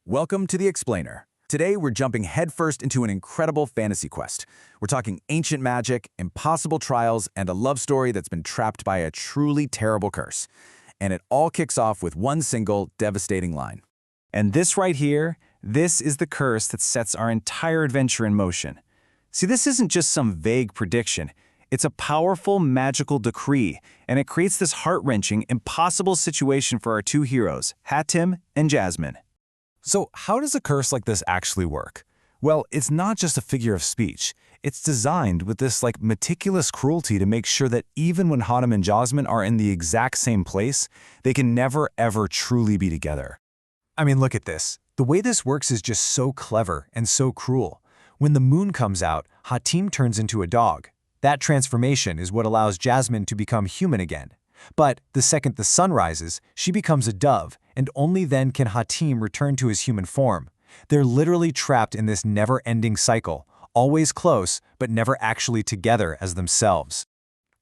Welcome to The Explainer. Today we're jumping headfirst into an incredible fantasy quest. We're talking ancient magic, impossible trials, and a love story that's been trapped by a truly terrible curse. And it all kicks off with one single, devastating line. And this right here, this is the curse that sets our entire adventure in motion. See, this isn't just some vague prediction. It's a powerful magical decree, and it creates this heart-wrenching, impossible situation for our two heroes, Hatim and Jasmine. So how does a curse like this actually work? Well, it's not just a figure of speech. It's designed with this meticulous cruelty to make sure that even when Hatim and Jasmine are in the exact same place, they can never ever truly be together. I mean, look at this. The way this works is just so clever and so cruel. When the moon comes out, Hatim turns into a dog. That transformation is what allows Jasmine to become human again. But the second the sun rises, she becomes a dove, and only then can Hatim return to his human form. They're literally trapped in this never-ending cycle, always close, but never actually together as themselves.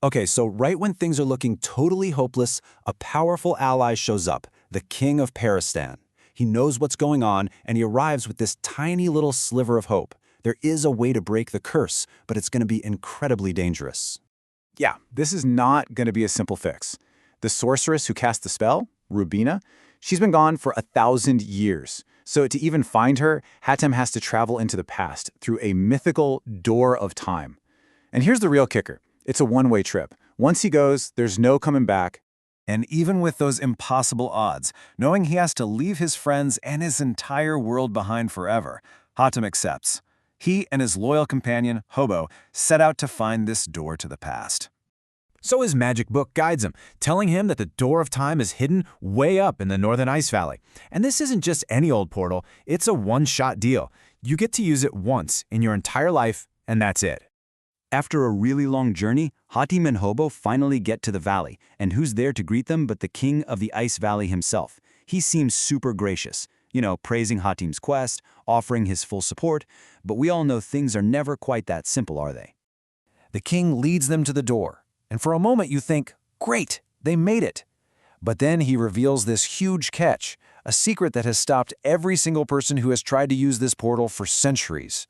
Okay, so right when things are looking totally hopeless, a powerful ally shows up, the King of Paristan. He knows what's going on, and he arrives with this tiny little sliver of hope. There is a way to break the curse, but it's going to be incredibly dangerous. Yeah, this is not going to be a simple fix. The sorceress who cast the spell, Rubina, she's been gone for 1,000 years. So to even find her, Hatim has to travel into the past through a mythical door of time. And here's the real kicker. It's a one-way trip. Once he goes, there's no coming back. And even with those impossible odds, knowing he has to leave his friends and his entire world behind forever, Hatim accepts. He and his loyal companion, Hobo, set out to find this door to the past. So his magic book guides him, telling him that the Door of Time is hidden way up in the Northern Ice Valley. And this isn't just any old portal, it's a one-shot deal. You get to use it once in your entire life, and that's it. After a really long journey, Hatim and Hobo finally get to the valley, and who's there to greet them but the King of the Ice Valley himself? He seems super gracious, praising Hatim's quest, offering his full support, but we all know things are never quite that simple, are they? The king leads them to the door, and for a moment you think, great, they made it. But then he reveals this huge catch, a secret that has stopped every single person who has tried to use this portal for centuries.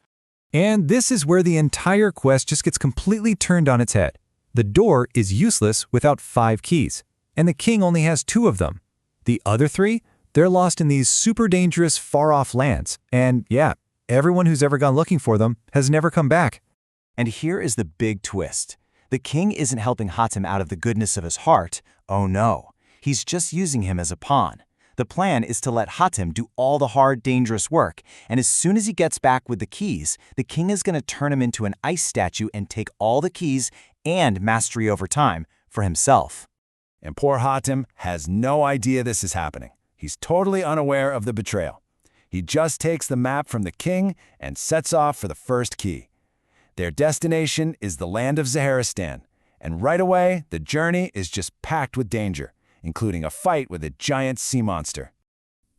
And this is where the entire quest just gets completely turned on its head. The door is useless without 5 keys, and the king only has 2 of them. The other 3? They're lost in these super dangerous, far-off lands, and yeah, everyone who's ever gone looking for them has never come back. And here is the big twist. The king isn't helping Hatim out of the goodness of his heart. Oh no, he's just using him as a pawn. The plan is to let Hatim do all the hard, dangerous work, and as soon as he gets back with the keys, the king is going to turn him into an ice statue and take all the keys and mastery over time for himself. And poor Hatim has no idea this is happening. He's totally unaware of the betrayal. He just takes the map from the king and sets off for the first key. Their destination is the land of Zaharistan, and right away, the journey is just packed with danger, including a fight with a giant sea monster.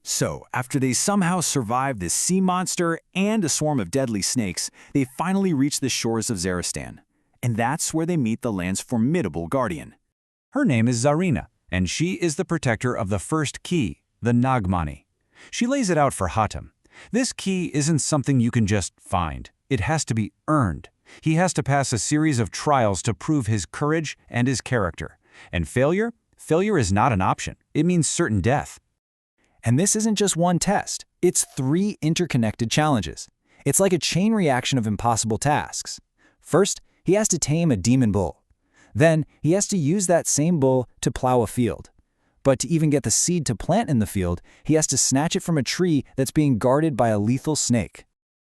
So, after they somehow survive this sea monster and a swarm of deadly snakes, they finally reach the shores of Zaharistan. And that's where they meet the land's formidable guardian. Her name is Zarina, and she is the protector of the first key, the Nagmani. She lays it out for Hatim. This key isn't something you can just find. It has to be earned. He has to pass a series of trials to prove his courage and his character. And failure is not an option. It means certain death. And this isn't just one test. It's 3 interconnected challenges. It's like a chain reaction of impossible tasks. First, he has to tame a demon bull. Then, he has to use that same bull to plow a field. But to even get the seed to plant in the field, he has to snatch it from a tree that's being guarded by a lethal snake.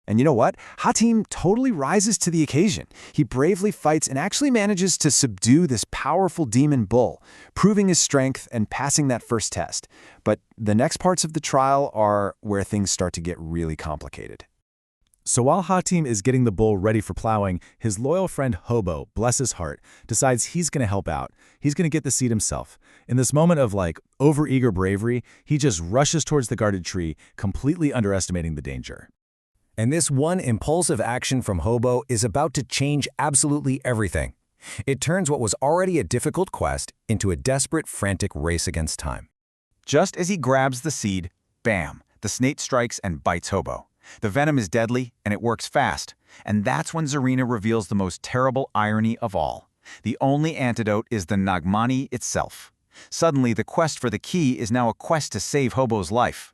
And you know what? Hatim totally rises to the occasion. He bravely fights and actually manages to subdue this powerful demon bull, proving his strength and passing that first test. But the next parts of the trial are where things start to get really complicated. So while Hatim is getting the bull ready for plowing, his loyal friend Hobo, bless his heart, decides he's going to help out. He's going to get the seed himself. In this moment of overeager bravery, he just rushes towards the guarded tree, completely underestimating the danger. And this one impulsive action from Hobo is about to change absolutely everything. It turns what was already a difficult quest into a desperate, frantic race against time. Just as he grabs the seed, bam! The snake strikes and bites Hobo. The venom is deadly, and it works fast. And that's when Zarina reveals the most terrible irony of all. The only antidote is the Nagmani itself. Suddenly, the quest for the key is now a quest to save Hobo's life.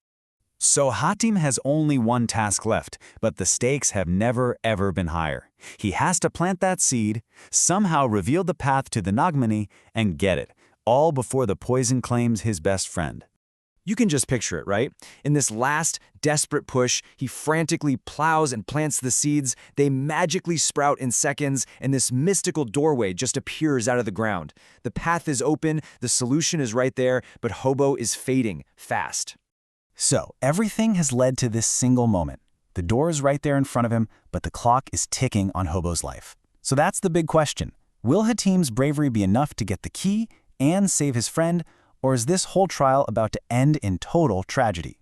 So Hatim has only one task left, but the stakes have never ever been higher. He has to plant that seed, somehow reveal the path to the Nagmani, and get it, all before the poison claims his best friend. You can just picture it, right? In this last, desperate push, he frantically plows and plants the seeds, they magically sprout in seconds, and this mystical doorway just appears out of the ground. The path is open, the solution is right there, but Hobo is fading fast. So, everything has led to this single moment. The door is right there in front of him, but the clock is ticking on Hobo's life. So that's the big question. Will Hatim's bravery be enough to get the key and save his friend, or is this whole trial about to end in total tragedy?